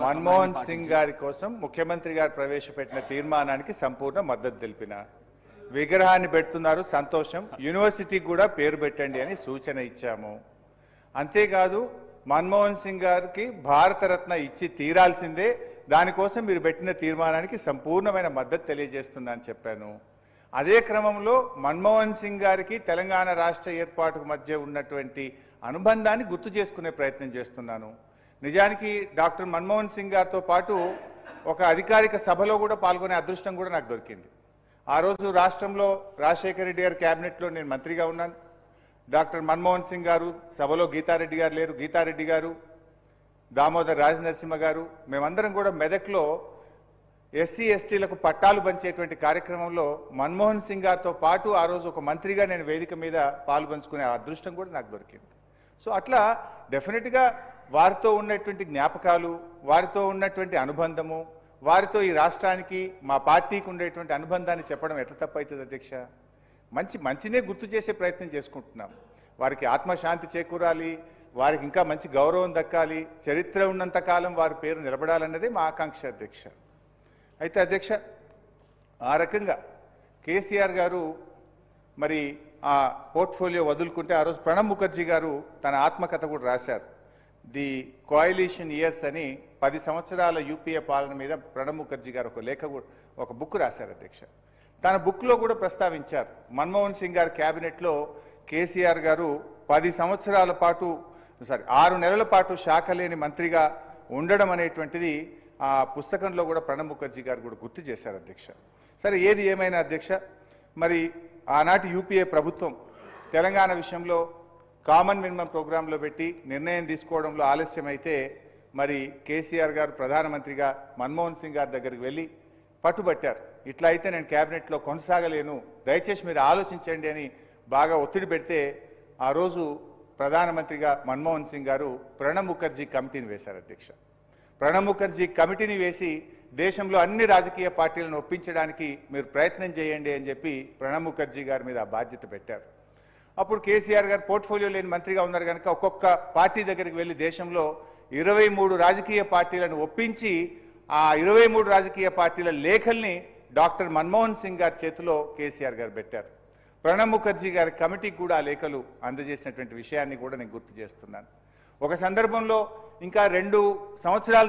మన్మోహన్ సింగ్ గారి కోసం ముఖ్యమంత్రి గారు ప్రవేశపెట్టిన తీర్మానానికి సంపూర్ణ మద్దతు తెలిపిన. విగ్రహాన్ని పెడుతున్నారు, సంతోషం, యూనివర్సిటీకి కూడా పేరు పెట్టండి అని సూచన ఇచ్చాము. అంతేకాదు మన్మోహన్ సింగ్ గారికి భారతరత్న ఇచ్చి తీరాల్సిందే, దానికోసం మీరు పెట్టిన తీర్మానానికి సంపూర్ణమైన మద్దతు తెలియజేస్తున్నా అని చెప్పాను. అదే క్రమంలో మన్మోహన్ సింగ్ గారికి తెలంగాణ రాష్ట్ర ఏర్పాటుకు మధ్య ఉన్నటువంటి అనుబంధాన్ని గుర్తు చేసుకునే ప్రయత్నం చేస్తున్నాను. నిజానికి డాక్టర్ మన్మోహన్ సింగ్ గారితో పాటు ఒక అధికారిక సభలో కూడా పాల్గొనే అదృష్టం కూడా నాకు దొరికింది. ఆ రోజు రాష్ట్రంలో రాజశేఖర రెడ్డి గారి క్యాబినెట్లో నేను మంత్రిగా ఉన్నాను. డాక్టర్ మన్మోహన్ సింగ్ గారు సభలో గీతారెడ్డి గారు లేరు, గీతారెడ్డి గారు, దామోదర్ రాజనరసింహ గారు, మేమందరం కూడా మెదక్లో ఎస్సీ ఎస్టీలకు పట్టాలు పంచేటువంటి కార్యక్రమంలో మన్మోహన్ సింగ్ గారితో పాటు ఆ రోజు ఒక మంత్రిగా నేను వేదిక మీద పాల్పంచుకునే అదృష్టం కూడా నాకు దొరికింది. సో అట్లా డెఫినెట్గా వారితో ఉన్నటువంటి జ్ఞాపకాలు, వారితో ఉన్నటువంటి అనుబంధము, వారితో ఈ రాష్ట్రానికి మా పార్టీకి ఉండేటువంటి అనుబంధాన్ని చెప్పడం ఎట్లా తప్పవుతుంది అధ్యక్ష? మంచినే గుర్తు చేసే ప్రయత్నం చేసుకుంటున్నాం. వారికి ఆత్మశాంతి చేకూరాలి, వారికి ఇంకా మంచి గౌరవం దక్కాలి, చరిత్ర ఉన్నంత కాలం వారి పేరు నిలబడాలన్నదే మా ఆకాంక్ష అధ్యక్ష. అయితే అధ్యక్ష, ఆ రకంగా కేసీఆర్ గారు మరి ఆ పోర్ట్ఫోలియో వదులుకుంటే ఆ రోజు ప్రణబ్ ముఖర్జీ గారు తన ఆత్మకథ కూడా రాశారు. ది కోయలిషన్ ఇయర్స్ అని 10 సంవత్సరాల యూపీఏ పాలన మీద ప్రణబ్ ముఖర్జీ గారు ఒక బుక్ రాశారు అధ్యక్ష. తన బుక్లో కూడా ప్రస్తావించారు, మన్మోహన్ సింగ్ గారి క్యాబినెట్లో కేసీఆర్ గారు 10 సంవత్సరాల పాటు 6 నెలల పాటు శాఖ లేని మంత్రిగా ఉండడం అనేటువంటిది ఆ పుస్తకంలో కూడా ప్రణబ్ ముఖర్జీ గారు కూడా గుర్తు చేశారు అధ్యక్ష. సరే, ఏది ఏమైనా అధ్యక్ష, మరి ఆనాటి యూపీఏ ప్రభుత్వం తెలంగాణ విషయంలో కామన్ మినిమం ప్రోగ్రాంలో పెట్టి నిర్ణయం తీసుకోవడంలో ఆలస్యమైతే మరి కేసీఆర్ గారు ప్రధానమంత్రిగా మన్మోహన్ సింగ్ గారి దగ్గరికి వెళ్ళి పట్టుబట్టారు. ఇట్లా అయితే నేను క్యాబినెట్లో కొనసాగలేను, దయచేసి మీరు ఆలోచించండి అని బాగా ఒత్తిడి పెడితే ఆ రోజు ప్రధానమంత్రిగా మన్మోహన్ సింగ్ గారు ప్రణబ్ ముఖర్జీ కమిటీని వేశారు అధ్యక్ష. ప్రణబ్ ముఖర్జీ కమిటీని వేసి దేశంలో అన్ని రాజకీయ పార్టీలను ఒప్పించడానికి మీరు ప్రయత్నం చేయండి అని చెప్పి ప్రణబ్ ముఖర్జీ గారి మీద ఆ బాధ్యత పెట్టారు. అప్పుడు కేసీఆర్ గారు పోర్ట్ఫోలియో లేని మంత్రిగా ఉన్నారు కనుక ఒక్కొక్క పార్టీ దగ్గరికి వెళ్ళి దేశంలో 23 రాజకీయ పార్టీలను ఒప్పించి ఆ 23 రాజకీయ పార్టీల లేఖల్ని డాక్టర్ మన్మోహన్ సింగ్ గారి చేతిలో కేసీఆర్ గారు పెట్టారు. ప్రణబ్ ముఖర్జీ గారి కమిటీకి కూడా ఆ లేఖలు అందజేసినటువంటి విషయాన్ని కూడా నేను గుర్తు చేస్తున్నాను. ఒక సందర్భంలో ఇంకా 2 సంవత్సరాలు